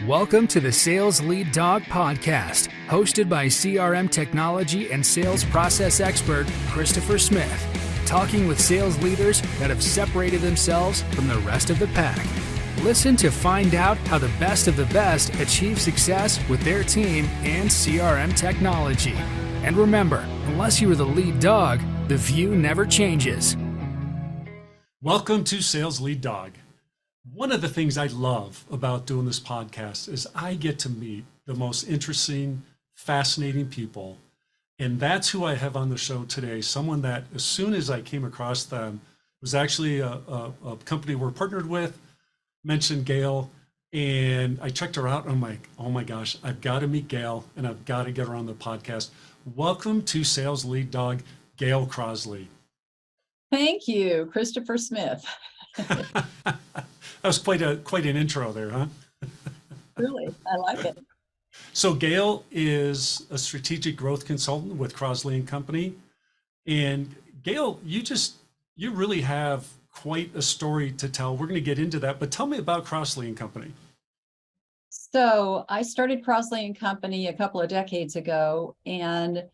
Welcome to the Sales Lead Dog Podcast, hosted by CRM technology and sales process expert Christopher Smith, talking with sales leaders that have separated themselves from the rest of the pack. Listen to find out how the best of the best achieve success with their team and CRM technology. And remember, unless you are the lead dog, the view never changes. Welcome to Sales Lead Dog. One of the things I love about doing this podcast is I get to meet the most interesting, fascinating people. And that's who I have on the show today. Someone that as soon as I came across them was actually a company we're partnered with, mentioned Gale, and I checked her out and I'm like, oh my gosh, I've got to meet Gale and I've got to get her on the podcast. Welcome to Sales Lead Dog, Gale Crosley. Thank you, Christopher Smith. That was quite an intro there, huh? Really, I like it. So Gale is a strategic growth consultant with Crosley+Company. And Gale, you really have quite a story to tell. We're going to get into that, but tell me about Crosley+Company. So I started Crosley+Company a couple of decades ago, and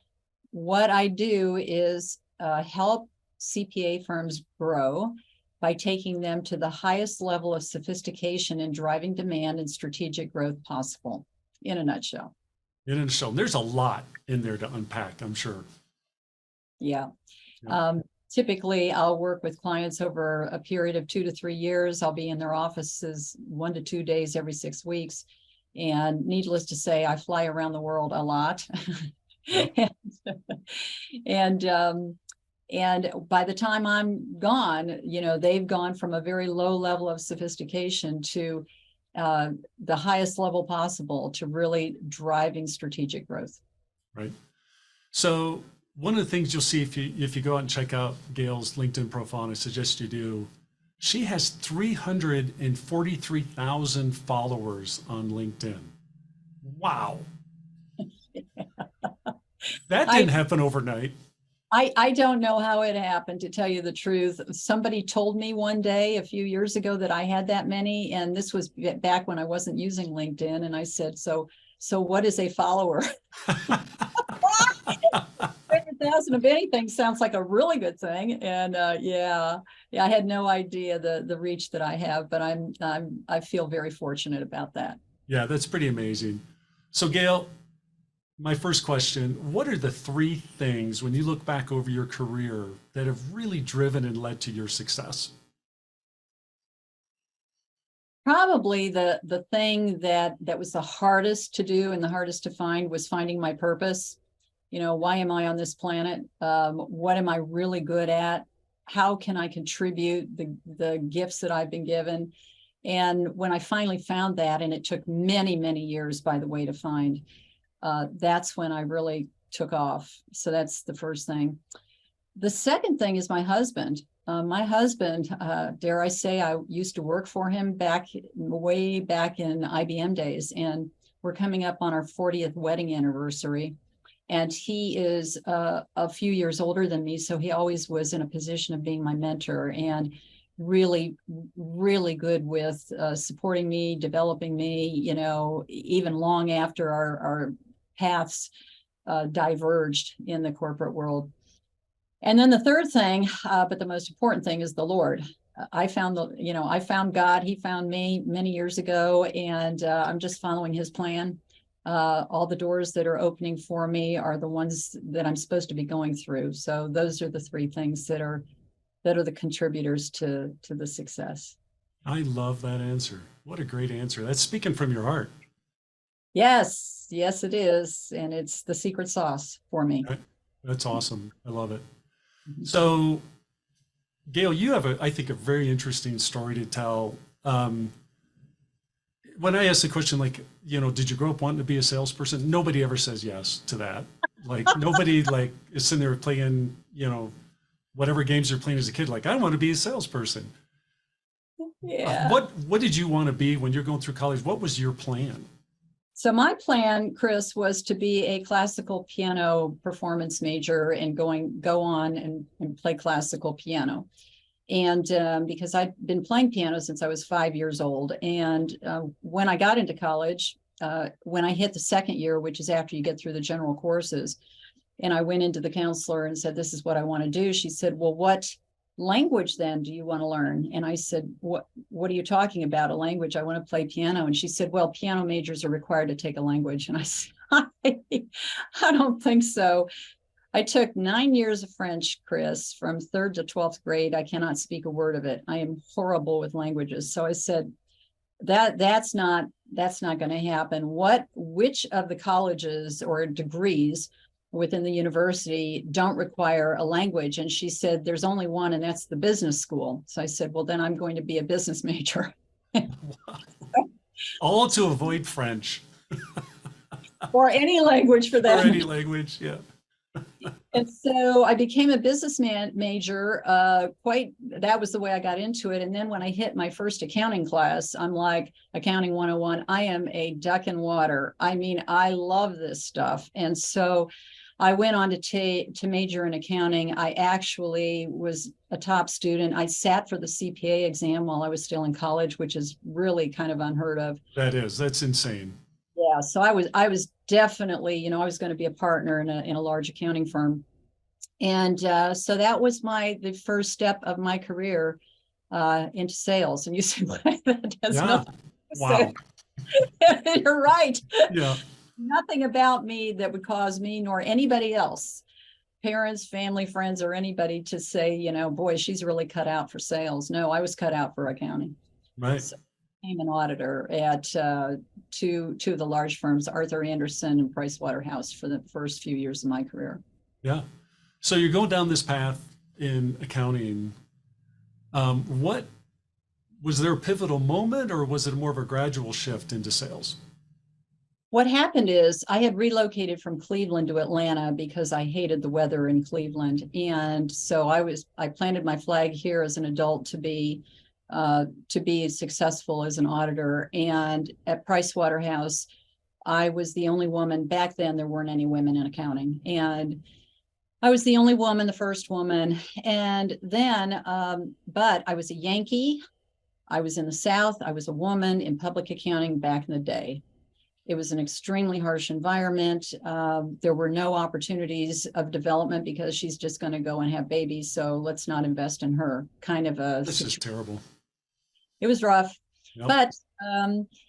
what I do is help CPA firms grow by taking them to the highest level of sophistication and driving demand and strategic growth possible, in a nutshell. In a nutshell, there's a lot in there to unpack, I'm sure. Yeah. Typically, I'll work with clients over a period of 2 to 3 years. I'll be in their offices 1 to 2 days every 6 weeks. And needless to say, I fly around the world a lot. Yep. And by the time I'm gone, they've gone from a very low level of sophistication to the highest level possible to really driving strategic growth. Right. So one of the things you'll see if you go out and check out Gale's LinkedIn profile, and I suggest you do, she has 343,000 followers on LinkedIn. Wow. That didn't happen overnight. I don't know how it happened, to tell you the truth. Somebody told me one day a few years ago that I had that many, and this was back when I wasn't using LinkedIn. And I said, so what is a follower? 100,000 of anything sounds like a really good thing. And I had no idea the reach that I have, but I feel very fortunate about that. Yeah, that's pretty amazing. So Gale, my first question, what are the 3 things when you look back over your career that have really driven and led to your success? Probably the thing that was the hardest to do and the hardest to find was finding my purpose. Why am I on this planet? What am I really good at? How can I contribute the gifts that I've been given? And when I finally found that, and it took many, many years, by the way, to find, that's when I really took off. So that's the first thing. The second thing is my husband. Dare I say, I used to work for him way back in IBM days, and we're coming up on our 40th wedding anniversary. And he is a few years older than me, so he always was in a position of being my mentor and really, really good with supporting me, developing me, even long after our paths diverged in the corporate world. And then the third thing, but the most important thing, is the Lord. I found God, he found me many years ago, and I'm just following his plan. All the doors that are opening for me are the ones that I'm supposed to be going through. So those are the 3 things that are the contributors to the success. I love that answer. What a great answer. That's speaking from your heart. Yes, it is. And it's the secret sauce for me. That's awesome. I love it. So, Gale, you have, I think, a very interesting story to tell. When I ask the question, did you grow up wanting to be a salesperson? Nobody ever says yes to that. Nobody is sitting there playing, whatever games they're playing as a kid. I want to be a salesperson. Yeah. What did you want to be when you're going through college? What was your plan? So my plan, Chris, was to be a classical piano performance major and go on and play classical piano. And because I'd been playing piano since I was 5 years old. And when I got into college, when I hit the second year, which is after you get through the general courses, and I went into the counselor and said, this is what I want to do. She said, well, what language then do you want to learn? And I said, what are you talking about? A language? I want to play piano. And she said, well, piano majors are required to take a language. And I said, I don't think so. I took 9 years of French, Chris, from 3rd to 12th grade. I cannot speak a word of it. I am horrible with languages. So I said, that's not going to happen. Which of the colleges or degrees within the university don't require a language? And she said, there's only one, and that's the business school. So I said, well, then I'm going to be a business major. All to avoid French. Or any language for that. Or any language, yeah. And so I became a business major. That was the way I got into it. And then when I hit my first accounting class, I'm like, accounting 101, I am a duck in water. I mean, I love this stuff. And so I went on to major in accounting. I actually was a top student. I sat for the CPA exam while I was still in college, which is really kind of unheard of. That's insane. Yeah, so I was definitely, I was going to be a partner in a large accounting firm. And so that was the first step of my career into sales. And you say, well, that has nothing to wow. say. You're right. Yeah. Nothing about me that would cause me nor anybody else, parents, family, friends, or anybody to say, boy, she's really cut out for sales. No, I was cut out for accounting. Right. So I became an auditor at two of the large firms, Arthur Andersen and PwC, for the first few years of my career. Yeah. So you're going down this path in accounting. What was there a pivotal moment, or was it more of a gradual shift into sales? What happened is I had relocated from Cleveland to Atlanta because I hated the weather in Cleveland. And so I planted my flag here as an adult to be successful as an auditor. And at PricewaterhouseCoopers, I was the only woman. Back then, there weren't any women in accounting. And I was the only woman, the first woman. And then, but I was a Yankee. I was in the South. I was a woman in public accounting back in the day. It was an extremely harsh environment. There were no opportunities of development because she's just going to go and have babies. So let's not invest in her. This is terrible. It was rough. Yep. But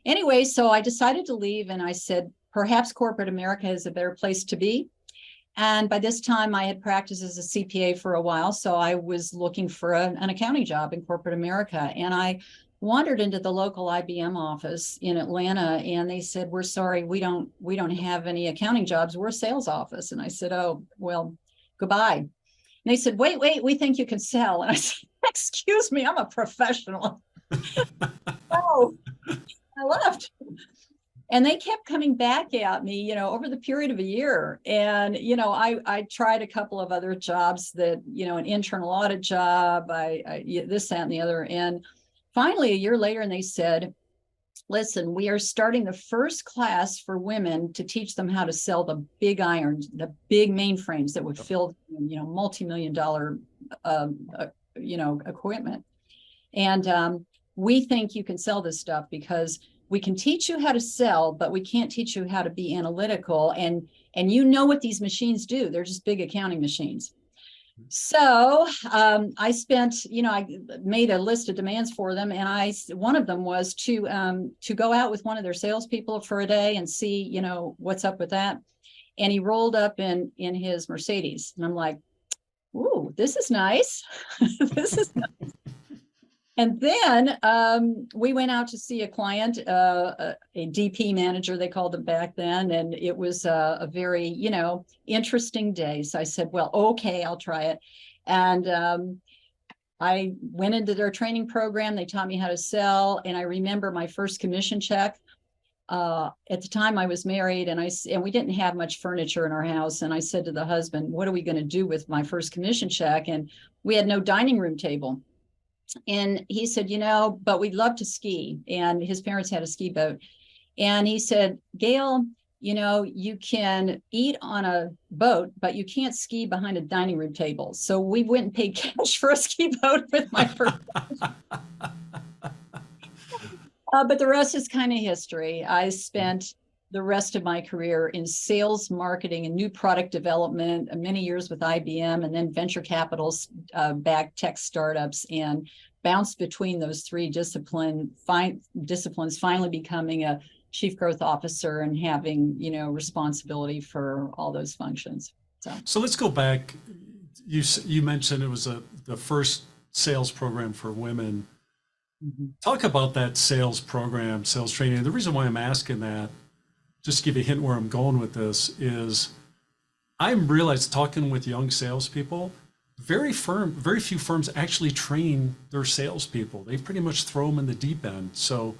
anyway, so I decided to leave, and I said, perhaps corporate America is a better place to be. And by this time, I had practiced as a CPA for a while. So I was looking for an accounting job in corporate America. And I wandered into the local IBM office in Atlanta, and they said, we're sorry, we don't have any accounting jobs. We're a sales office. And I said, oh, well, goodbye. And they said, wait, we think you can sell. And I said, excuse me, I'm a professional. Oh, I left. And they kept coming back at me, over the period of a year. And, I tried a couple of other jobs that, an internal audit job, this, that, and the other. And finally, a year later, and they said, listen, we are starting the first class for women to teach them how to sell the big irons, the big mainframes that would fill, multi-million-dollar, equipment. And we think you can sell this stuff because we can teach you how to sell, but we can't teach you how to be analytical. And what these machines do. They're just big accounting machines. So I spent, I made a list of demands for them. And one of them was to go out with one of their salespeople for a day and see, what's up with that. And he rolled up in his Mercedes. And I'm like, ooh, this is nice. This is nice. And then we went out to see a client, a DP manager, they called them back then. And it was a very, interesting day. So I said, well, okay, I'll try it. And I went into their training program. They taught me how to sell. And I remember my first commission check. At the time I was married, and we didn't have much furniture in our house. And I said to the husband, what are we going to do with my first commission check? And we had no dining room table. And he said, but we'd love to ski. And his parents had a ski boat. And he said, Gale, you can eat on a boat, but you can't ski behind a dining room table. So we went and paid cash for a ski boat with my first. But the rest is kind of history. I spent the rest of my career in sales, marketing, and new product development, many years with IBM, and then venture capital backed tech startups, and bounced between those three disciplines, finally becoming a chief growth officer and having, responsibility for all those functions. So let's go back. You mentioned it was the first sales program for women. Mm-hmm. Talk about that sales program, sales training. The reason why I'm asking that, just to give you a hint where I'm going with this, is I'm realized talking with young salespeople, very few firms actually train their salespeople. They pretty much throw them in the deep end. So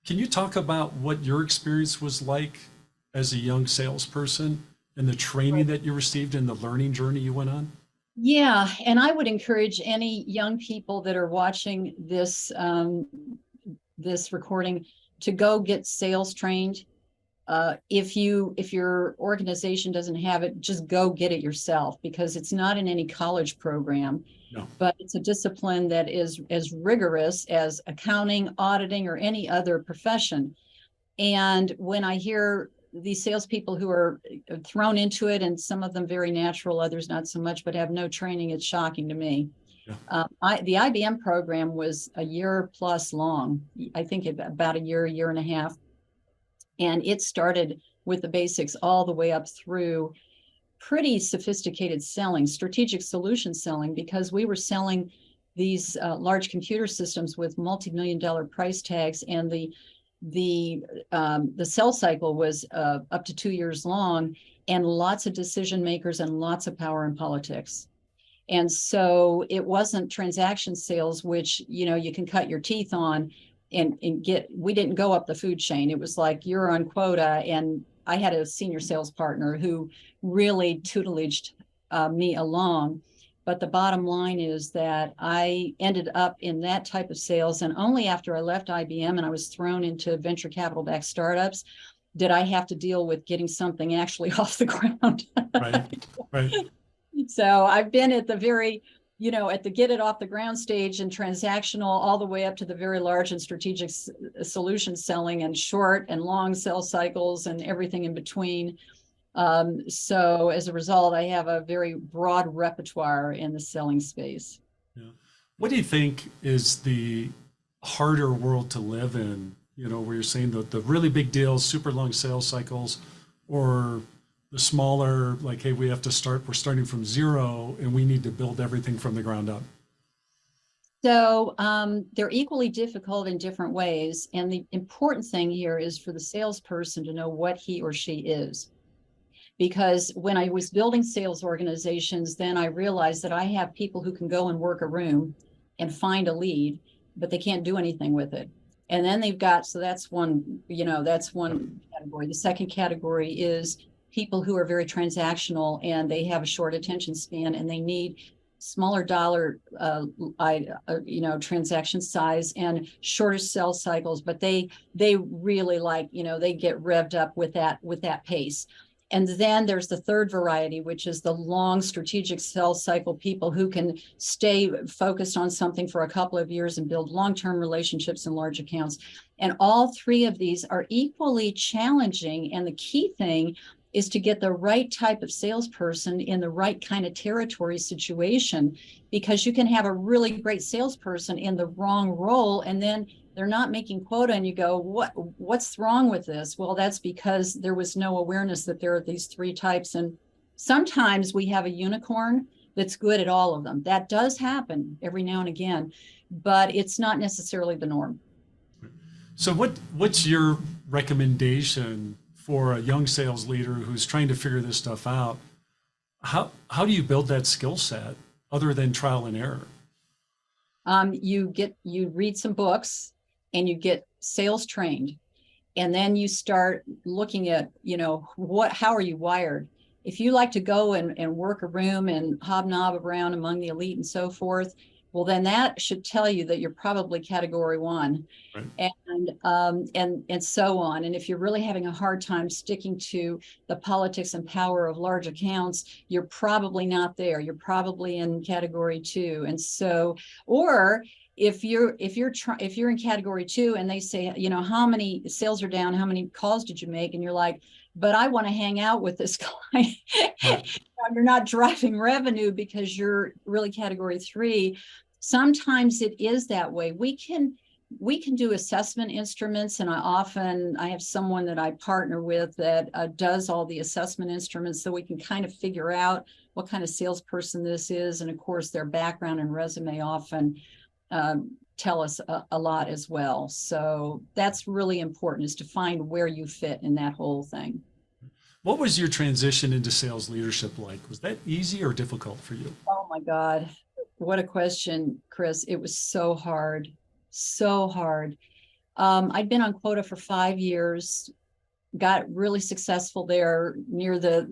can you talk about what your experience was like as a young salesperson and the training that you received and the learning journey you went on? Yeah, and I would encourage any young people that are watching this this recording to go get sales trained. If your organization doesn't have it, just go get it yourself, because it's not in any college program. No. But it's a discipline that is as rigorous as accounting, auditing, or any other profession. And when I hear these salespeople who are thrown into it, and some of them very natural, others not so much, but have no training, it's shocking to me. Yeah. The IBM program was a year plus long, I think about a year and a half. And it started with the basics all the way up through pretty sophisticated selling, strategic solution selling, because we were selling these large computer systems with multi-million-dollar price tags, and the sales cycle was up to 2 years long, and lots of decision makers and lots of power in politics. And so it wasn't transaction sales, which you can cut your teeth on and get. We didn't go up the food chain. It was like, you're on quota. And I had a senior sales partner who really tutelaged me along. But the bottom line is that I ended up in that type of sales. And only after I left IBM and I was thrown into venture capital backed startups did I have to deal with getting something actually off the ground. Right. So I've been at the very, at the get it off the ground stage and transactional, all the way up to the very large and strategic solution selling and short and long sales cycles and everything in between. So as a result, I have a very broad repertoire in the selling space. Yeah. What do you think is the harder world to live in? Where you're saying the really big deals, super long sales cycles, or the smaller, like, hey, we're starting from zero and we need to build everything from the ground up? So they're equally difficult in different ways. And the important thing here is for the salesperson to know what he or she is. Because when I was building sales organizations, then I realized that I have people who can go and work a room and find a lead, but they can't do anything with it. And then so that's one category. The second category is people who are very transactional and they have a short attention span and they need smaller dollar, transaction size and shorter sales cycles, but they really like, they get revved up with that pace. And then there's the third variety, which is the long strategic sales cycle people who can stay focused on something for a couple of years and build long-term relationships in large accounts. And all three of these are equally challenging. And the key thing is to get the right type of salesperson in the right kind of territory situation, because you can have a really great salesperson in the wrong role and then they're not making quota and you go, what's wrong with this? Well, that's because there was no awareness that there are these three types. And sometimes we have a unicorn that's good at all of them. That does happen every now and again, but it's not necessarily the norm. So what's your recommendation for a young sales leader who's trying to figure this stuff out? How do you build that skill set other than trial and error? You read some books and you get sales trained, and then you start looking at, how are you wired? If you like to go and work a room and hobnob around among the elite and so forth, well, then that should tell you that you're probably category 1. Right. And so on. And if you're really having a hard time sticking to the politics and power of large accounts, you're probably not there. You're probably in category 2. And so, or if you're in category 2 and they say, you know, how many sales are down, how many calls did you make? And you're like, but I want to hang out with this client. Right. You're not driving revenue because you're really category 3. Sometimes it is that way. We can do assessment instruments, and I have someone that I partner with that does all the assessment instruments, so we can kind of figure out what kind of salesperson this is. And of course, their background and resume often tell us a lot as well. So that's really important, is to find where you fit in that whole thing. What was your transition into sales leadership like? Was that easy or difficult for you? Oh my God. What a question, Chris. It was so hard. So hard. I'd been on quota for 5 years, got really successful there near the,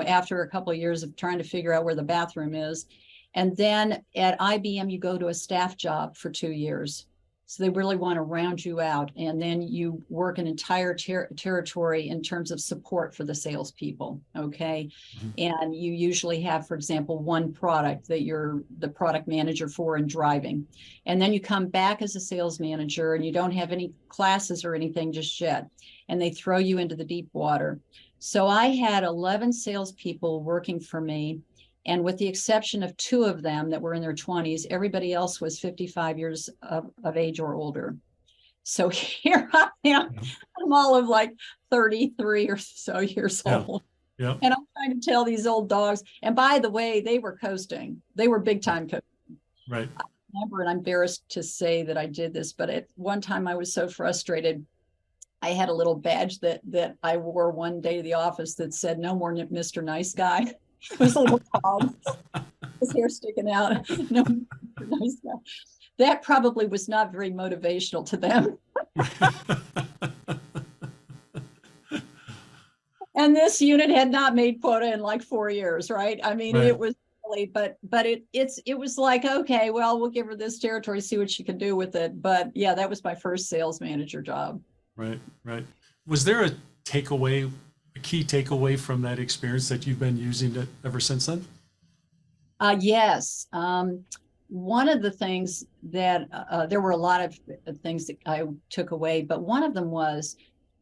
after a couple of years of trying to figure out where the bathroom is. And then at IBM, you go to a staff job for 2 years. So they really want to round you out. And then you work an entire territory in terms of support for the salespeople. Okay. Mm-hmm. And you usually have, for example, one product that you're the product manager for and driving. And then you come back as a sales manager and you don't have any classes or anything just yet. And they throw you into the deep water. So I had 11 salespeople working for me. And with the exception of 2 of them that were in their 20s, everybody else was 55 years of age or older. So here I am. I'm all of like 33 or so years old. Yeah. And I'm trying to tell these old dogs. And by the way, they were coasting. They were big time coasting. Right. I remember, and I'm embarrassed to say that I did this, but at one time I was so frustrated. I had a little badge that I wore one day to the office that said, "No more Mr. Nice Guy." It was a little dog, his hair sticking out. No, nice guy. That probably was not very motivational to them. And this unit had not made quota in like 4 years, right? I mean, right. It was really, but it was like, okay, well, we'll give her this territory, see what she can do with it. But yeah, that was my first sales manager job. Right. Was there a key takeaway from that experience that you've been using it ever since then? Yes. One of the things that there were a lot of things that I took away, but one of them was,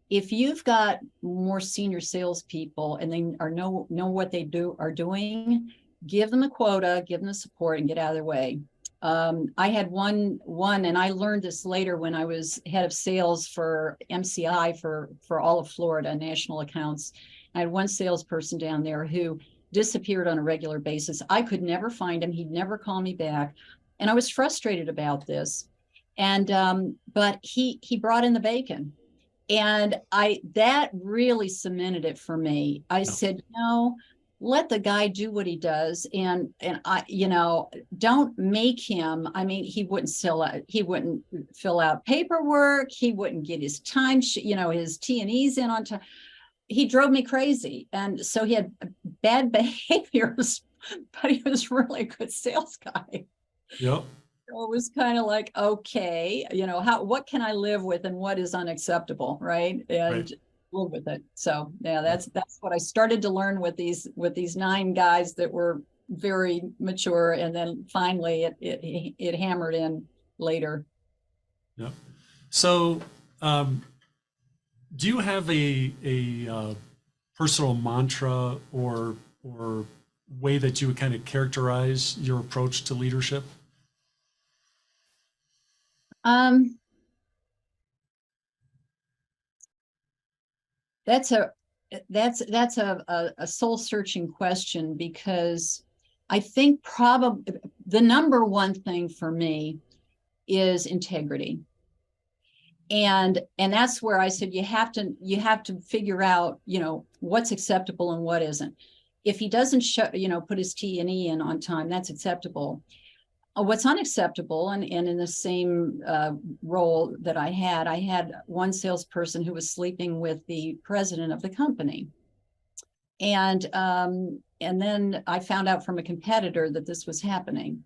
if you've got more senior salespeople and they know what they are doing, give them a quota, give them the support, and get out of their way. I had one, and I learned this later when I was head of sales for MCI for all of Florida, national accounts. I had one salesperson down there who disappeared on a regular basis. I could never find him. He'd never call me back. And I was frustrated about this. And, but he brought in the bacon. And that really cemented it for me. I said, no, let the guy do what he does. And I, don't make him, I mean, he wouldn't fill out paperwork. He wouldn't get his time, his T&Es in on time. He drove me crazy. And so he had bad behaviors, but he was really a good sales guy. Yep. So it was kind of like, okay, what can I live with and what is unacceptable, right? And live with it. So yeah, that's what I started to learn with these 9 guys that were very mature, and then finally it hammered in later. Yep. So do you have a personal mantra or way that you would kind of characterize your approach to leadership? That's a soul searching question, because I think probably the number one thing for me is integrity. And that's where I said, you have to figure out, what's acceptable and what isn't. If he doesn't put his T&E in on time, that's acceptable. What's unacceptable, and in the same role that I had one salesperson who was sleeping with the president of the company. And then I found out from a competitor that this was happening.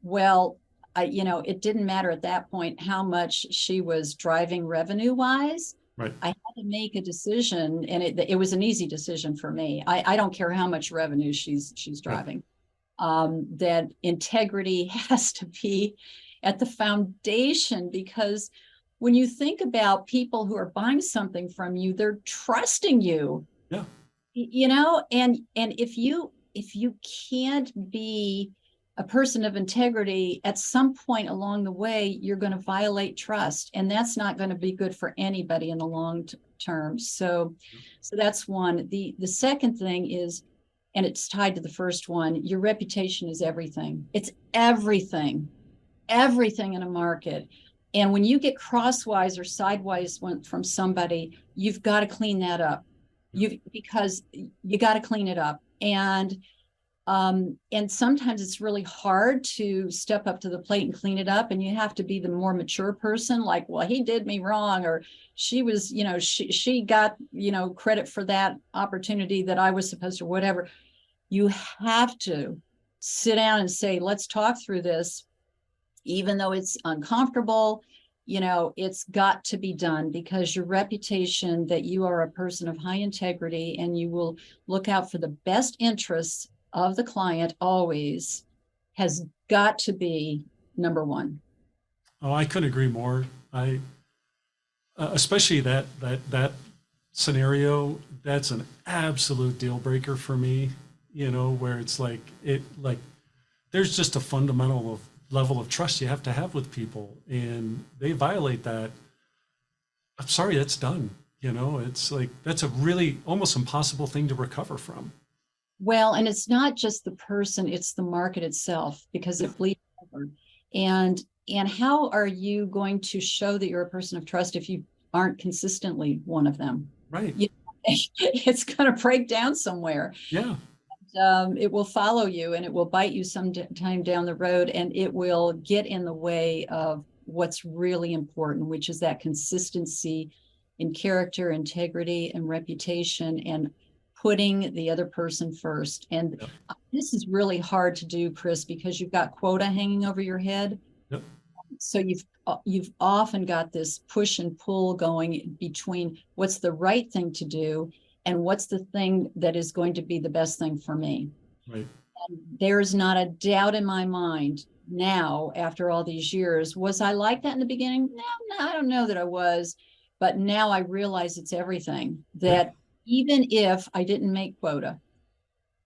Well, it didn't matter at that point how much she was driving revenue wise. Right. I had to make a decision, and it was an easy decision for me. I don't care how much revenue she's driving. That integrity has to be at the foundation, because when you think about people who are buying something from you, they're trusting you. Yeah. And if you can't be a person of integrity, at some point along the way, you're going to violate trust, and that's not going to be good for anybody in the long term. So that's one. The second thing is, and it's tied to the first one, your reputation is everything. It's everything in a market. And when you get crosswise or sidewise from somebody, you've got to clean that up. Because you got to clean it up. And sometimes it's really hard to step up to the plate and clean it up. And you have to be the more mature person, like, well, he did me wrong, or she was, she got, credit for that opportunity that I was supposed to, whatever. You have to sit down and say, let's talk through this, even though it's uncomfortable. It's got to be done, because your reputation that you are a person of high integrity and you will look out for the best interests of the client always has got to be number one. Oh, I couldn't agree more. Especially that scenario, that's an absolute deal breaker for me, where it's like, there's just a fundamental level of trust you have to have with people, and they violate that. I'm sorry, that's done. It's like, that's a really almost impossible thing to recover from. Well, and it's not just the person, it's the market itself, because it bleeds over. And how are you going to show that you're a person of trust if you aren't consistently one of them? Right. It's going to break down somewhere. Yeah. It will follow you, and it will bite you sometime down the road, and it will get in the way of what's really important, which is that consistency in character, integrity, and reputation, and putting the other person first. And this is really hard to do, Chris, because you've got quota hanging over your head. Yep. So you've often got this push and pull going between what's the right thing to do and what's the thing that is going to be the best thing for me. Right. And there's not a doubt in my mind now, after all these years. Was I like that in the beginning? No, I don't know that I was. But now I realize it's everything. That even if I didn't make quota,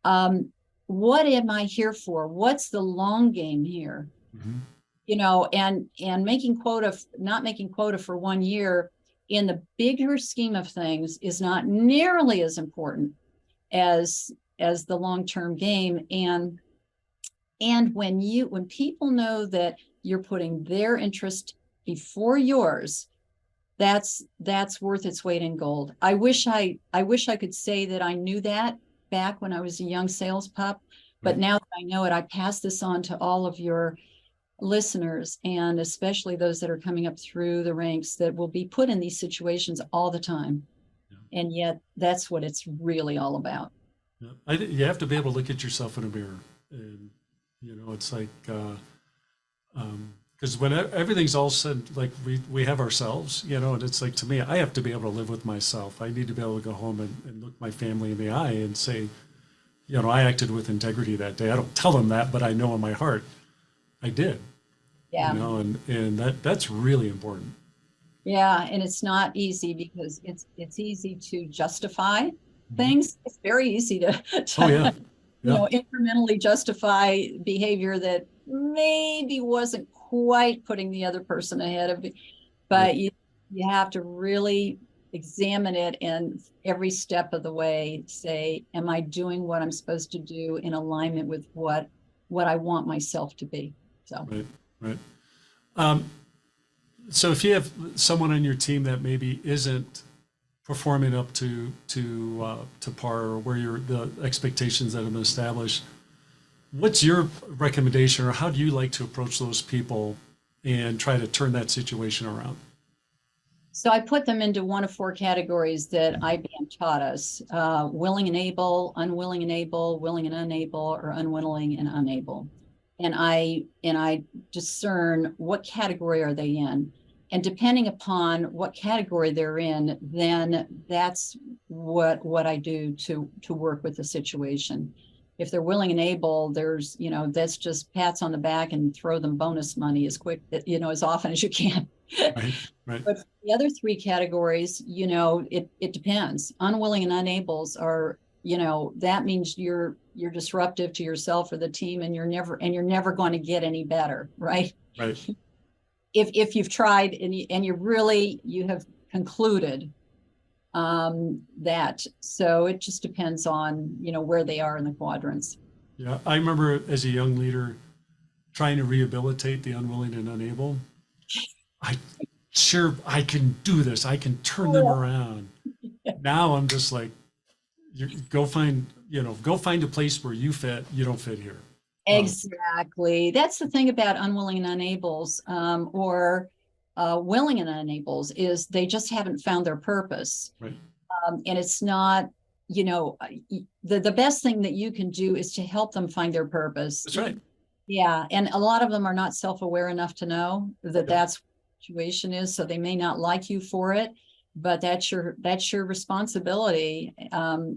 what am I here for? What's the long game here? Mm-hmm. And making quota, not making quota for 1 year in the bigger scheme of things is not nearly as important as the long-term game. And when people know that you're putting their interest before yours, that's worth its weight in gold. I wish I could say that I knew that back when I was a young sales pup, but now that I know it, I pass this on to all of your listeners, and especially those that are coming up through the ranks that will be put in these situations all the time. Yeah. And yet that's what it's really all about. Yeah. You have to be able to look at yourself in a mirror, and it's like, because when everything's all said, like we have ourselves, and it's like, to me, I have to be able to live with myself. I need to be able to go home and look my family in the eye and say, I acted with integrity that day. I don't tell them that, but I know in my heart I did. Yeah. And that's really important. Yeah. And it's not easy, because it's easy to justify things. It's very easy to incrementally justify behavior that maybe wasn't quite putting the other person ahead of it. But you have to really examine it, and every step of the way say, am I doing what I'm supposed to do in alignment with what I want myself to be? So Right. So if you have someone on your team that maybe isn't performing up to par, or where the expectations that have been established, what's your recommendation, or how do you like to approach those people and try to turn that situation around? So I put them into one of 4 categories that IBM taught us: willing and able, unwilling and able, willing and unable, or unwilling and unable. and I discern what category are they in. And depending upon what category they're in, then that's what I do to work with the situation. If they're willing and able, there's, that's just pats on the back and throw them bonus money as quick, as often as you can. Right, right. But the other three categories, it depends. Unwilling and unables are, that means you're disruptive to yourself or the team, and you're never going to get any better, right? Right. If you've tried and you have concluded that. So it just depends on, where they are in the quadrants. Yeah, I remember as a young leader trying to rehabilitate the unwilling and unable. I can do this. I can turn them around. Now I'm just like, go find a place where you fit. You don't fit here. Exactly. That's the thing about unwilling and unables, or willing and unables, is they just haven't found their purpose. Right. And it's not, the best thing that you can do is to help them find their purpose. That's right. Yeah. And a lot of them are not self-aware enough to know that that's what the situation is. So they may not like you for it, but that's your responsibility,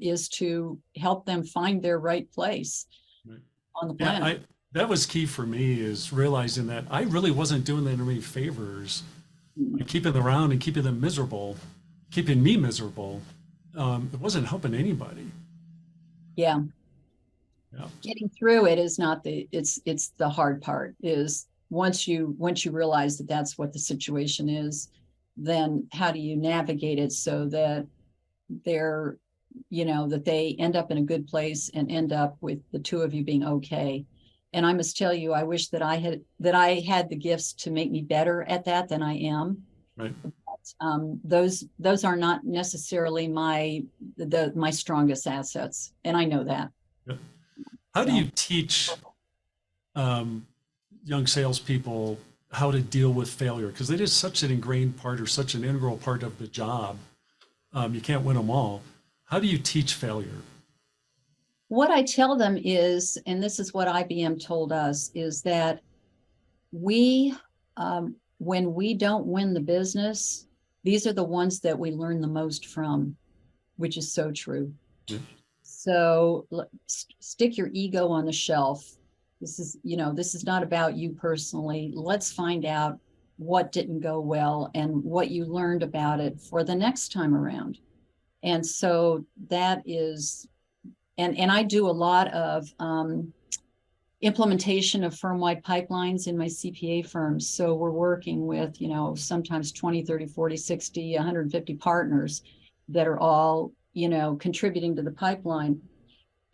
is to help them find their right place on the planet. Yeah, that was key for me, is realizing that I really wasn't doing them any favors by keeping them around and keeping them miserable, keeping me miserable. It wasn't helping anybody. Yeah. Yeah. Getting through it is not it's the hard part. Is once you realize that that's what the situation is, then how do you navigate it so that they're, that they end up in a good place and end up with the two of you being okay. And I must tell you, I wish that I had the gifts to make me better at that than I am. Right. But, those are not necessarily my strongest assets, and I know that. Yep. How do you teach young salespeople how to deal with failure? Because it is such an ingrained part, or such an integral part of the job. You can't win them all. How do you teach failure? What I tell them is, and this is what IBM told us, is that when we don't win the business, these are the ones that we learn the most from, which is so true. Yeah. So stick your ego on the shelf. This is not about you personally. Let's find out what didn't go well and what you learned about it for the next time around. And so that is, and I do a lot of implementation of firm-wide pipelines in my CPA firms. So we're working with, sometimes 20, 30, 40, 60, 150 partners that are all, contributing to the pipeline.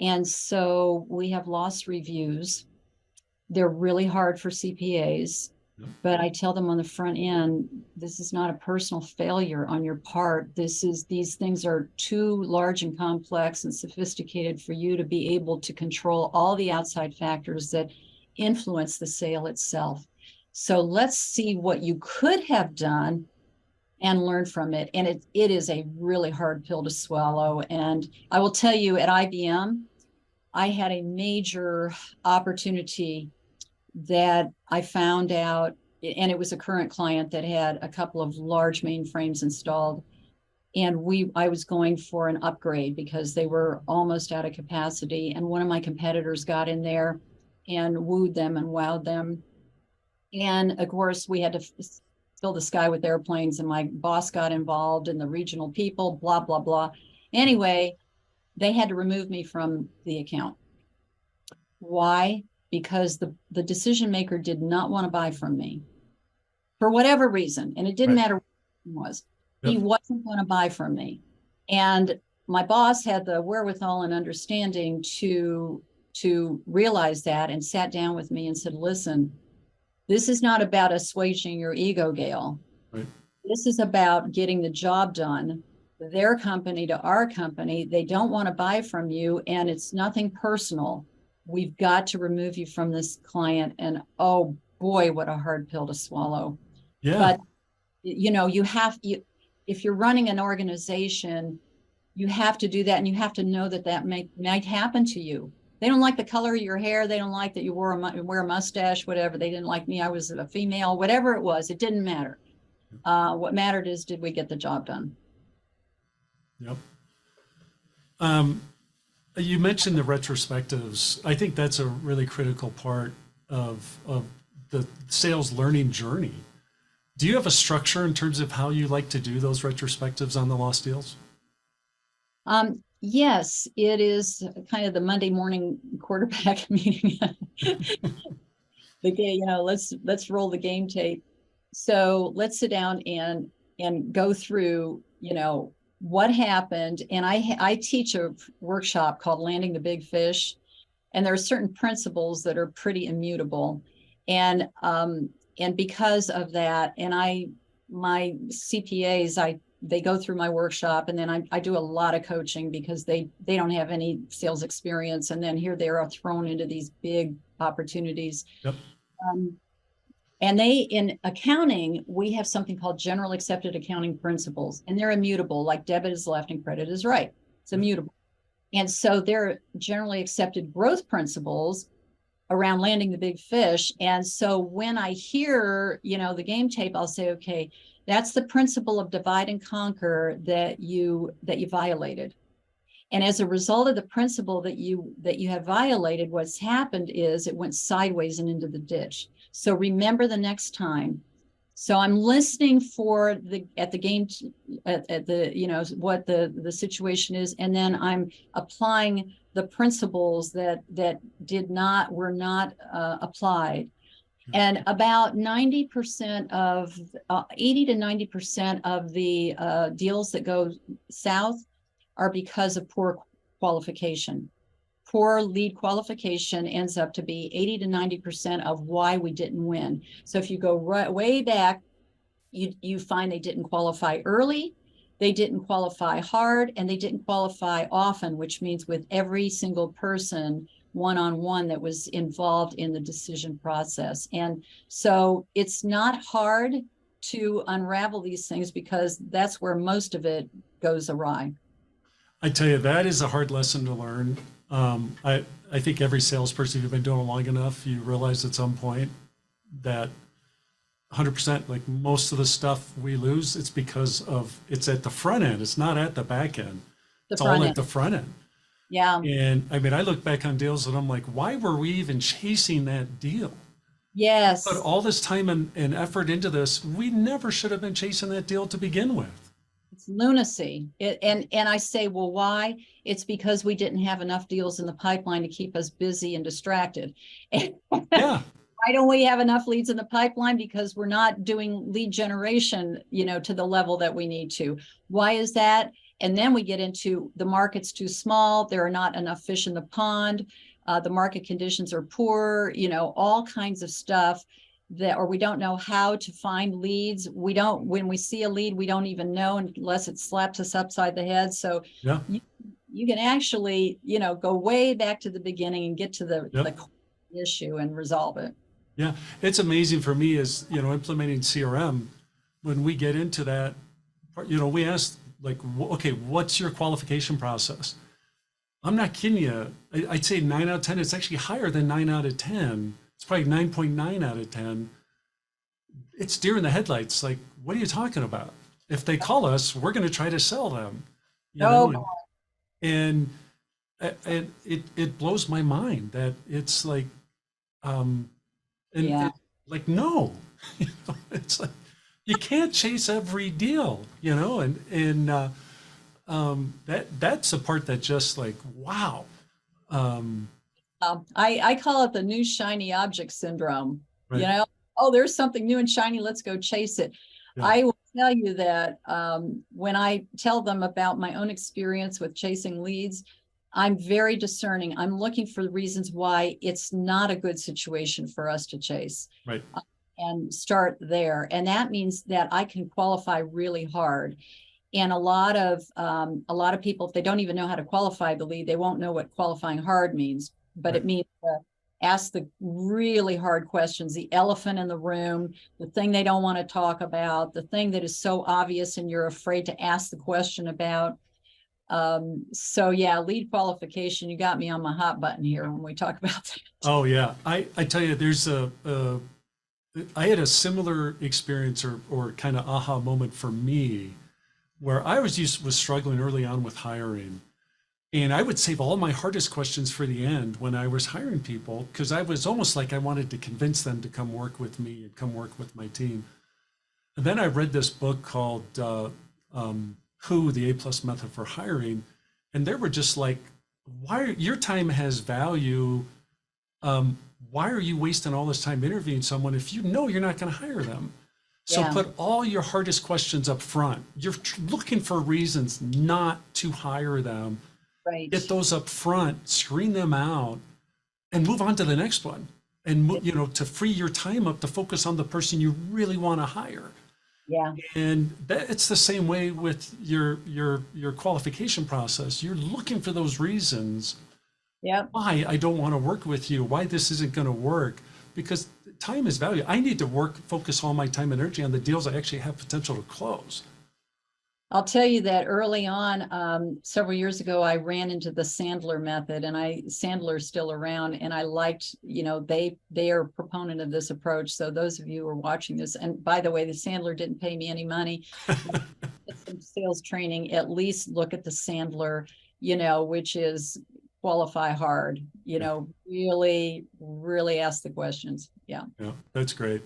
And so we have loss reviews. They're really hard for CPAs. But I tell them on the front end, this is not a personal failure on your part. These things are too large and complex and sophisticated for you to be able to control all the outside factors that influence the sale itself. So let's see what you could have done and learn from it. And it is a really hard pill to swallow. And I will tell you, at IBM, I had a major opportunity that I found out, and it was a current client that had a couple of large mainframes installed. And I was going for an upgrade because they were almost out of capacity. And one of my competitors got in there and wooed them and wowed them. And of course, we had to fill the sky with airplanes, and my boss got involved and the regional people, blah, blah, blah. Anyway, they had to remove me from the account. Why? Because the decision maker did not want to buy from me for whatever reason. And it didn't matter what it was. Yep. He wasn't going to buy from me. And my boss had the wherewithal and understanding to realize that, and sat down with me and said, listen, this is not about assuaging your ego, Gale. Right. This is about getting the job done. Their company to our company, they don't want to buy from you, and it's nothing personal. We've got to remove you from this client. And oh boy, what a hard pill to swallow. Yeah. But if you're running an organization, you have to do that, and you have to know that might happen to you. They don't like the color of your hair. They don't like that you wear a mustache, whatever. They didn't like me. I was a female, whatever it was. It didn't matter. What mattered is, did we get the job done? Yep. You mentioned the retrospectives. I think that's a really critical part of the sales learning journey. Do you have a structure in terms of how you like to do those retrospectives on the lost deals? Yes, it is kind of the Monday morning quarterback meeting. The game, let's roll the game tape. So let's sit down and go through, what happened. And I teach a workshop called Landing the Big Fish, and there are certain principles that are pretty immutable. And because of that, and my CPAs, they go through my workshop, and then I do a lot of coaching because they don't have any sales experience, and then here they are thrown into these big opportunities. Yep. And in accounting, we have something called general accepted accounting principles, and they're immutable, like debit is left and credit is right. It's immutable. And so they're generally accepted growth principles around landing the big fish. And so when I hear, the game tape, I'll say, okay, that's the principle of divide and conquer that you violated. And as a result of the principle that you have violated, what's happened is it went sideways and into the ditch. So remember the next time. So I'm listening for what the situation is, and then I'm applying the principles that were not applied. And about 90% of 80 to 90% of the deals that go south are because of poor qualification. Poor lead qualification ends up to be 80 to 90% of why we didn't win. So if you go way back, you find they didn't qualify early, they didn't qualify hard, and they didn't qualify often, which means with every single person one-on-one that was involved in the decision process. And so it's not hard to unravel these things because that's where most of it goes awry. I tell you, that is a hard lesson to learn. I think every salesperson, if you've been doing it long enough, you realize at some point that 100%, like most of the stuff we lose, it's because it's at the front end. It's not at the back end. It's all at the front end. Yeah. And I mean, I look back on deals and I'm like, why were we even chasing that deal? Yes. But all this time and effort into this, we never should have been chasing that deal to begin with. It's lunacy. And I say, well, why? It's because we didn't have enough deals in the pipeline to keep us busy and distracted. Yeah. Why don't we have enough leads in the pipeline? Because we're not doing lead generation, to the level that we need to. Why is that? And then we get into the market's too small. There are not enough fish in the pond. The market conditions are poor, all kinds of stuff or we don't know how to find leads. When we see a lead, we don't even know unless it slaps us upside the head. So yeah. You can actually, go way back to the beginning and get to the issue and resolve it. Yeah. It's amazing for me as, implementing CRM, when we get into that, we ask like, okay, what's your qualification process? I'm not kidding you. I'd say 9 out of 10. It's actually higher than 9 out of 10. It's probably 9.9 out of 10. It's deer in the headlights. Like, what are you talking about? If they call us, we're going to try to sell them. And it blows my mind that it's like, like, no, it's like, you can't chase every deal, that's the part that just like, wow. I call it the new shiny object syndrome. Right. There's something new and shiny, let's go chase it. Yeah. I will tell you that when I tell them about my own experience with chasing leads, I'm very discerning. I'm looking for the reasons why it's not a good situation for us to chase. Right. And start there. And that means that I can qualify really hard. And a lot of people, if they don't even know how to qualify the lead, they won't know what qualifying hard means. But It means ask the really hard questions, the elephant in the room, the thing they don't want to talk about, the thing that is so obvious and you're afraid to ask the question about. So yeah, lead qualification, you got me on my hot button here when we talk about that. Oh yeah. I tell you, there's I had a similar experience or kind of aha moment for me where I was struggling early on with hiring. And I would save all my hardest questions for the end when I was hiring people, because I was almost like I wanted to convince them to come work with me and come work with my team. And then I read this book called Who, the A+ Method for Hiring. And they were just like, your time has value. Why are you wasting all this time interviewing someone if you know you're not going to hire them? So Yeah. put all your hardest questions up front. You're looking for reasons not to hire them. Right. Get those up front, screen them out, and move on to the next one. And to free your time up to focus on the person you really want to hire. Yeah. And it's the same way with your qualification process. You're looking for those reasons Yep. why I don't want to work with you, why this isn't going to work, because time is value. I need to focus all my time and energy on the deals I actually have potential to close. I'll tell you that early on, several years ago, I ran into the Sandler method, and Sandler's still around, and I liked, they are a proponent of this approach. So those of you who are watching this, and by the way, the Sandler didn't pay me any money. It's some sales training, at least look at the Sandler, which is qualify hard, really, really ask the questions. Yeah. Yeah, that's great.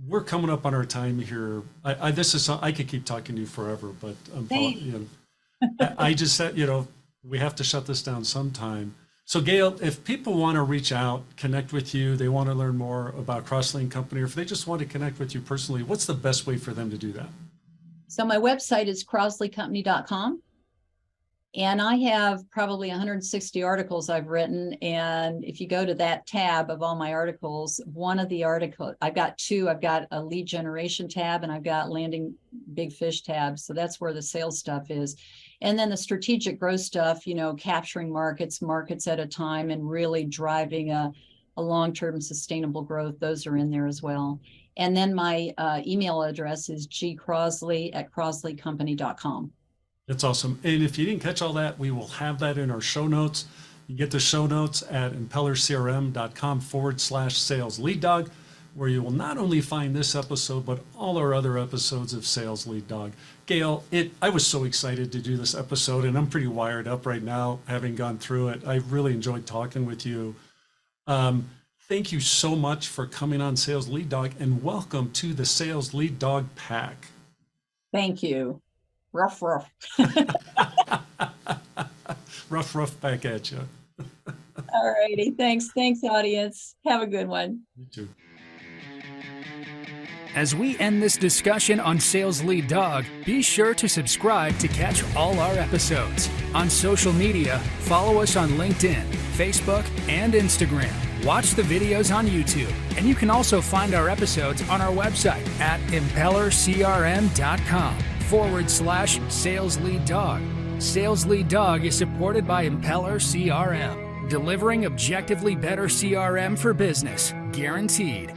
We're coming up on our time here. I could keep talking to you forever, but I just said, we have to shut this down sometime. So Gale, if people want to reach out, connect with you, they want to learn more about Crosley+Company, or if they just want to connect with you personally, what's the best way for them to do that? So my website is Crosley+Company.com. And I have probably 160 articles I've written. And if you go to that tab of all my articles, one of the articles, I've got two. I've got a lead generation tab and I've got landing big fish tab. So that's where the sales stuff is. And then the strategic growth stuff, capturing markets at a time and really driving a long-term sustainable growth. Those are in there as well. And then my email address is gcrosley@Crosley+Company.com. That's awesome. And if you didn't catch all that, we will have that in our show notes. You get the show notes at impellercrm.com/sales lead dog, where you will not only find this episode, but all our other episodes of Sales Lead Dog. Gale, I was so excited to do this episode, and I'm pretty wired up right now, having gone through it. I really enjoyed talking with you. Thank you so much for coming on Sales Lead Dog, and welcome to the Sales Lead Dog Pack. Thank you. Rough. rough back at you. All righty. Thanks, audience. Have a good one. You too. As we end this discussion on Sales Lead Dog, be sure to subscribe to catch all our episodes. On social media, follow us on LinkedIn, Facebook, and Instagram. Watch the videos on YouTube, and you can also find our episodes on our website at impellercrm.com/Sales Lead Dog. Sales Lead Dog is supported by Impeller CRM, delivering objectively better CRM for business, guaranteed.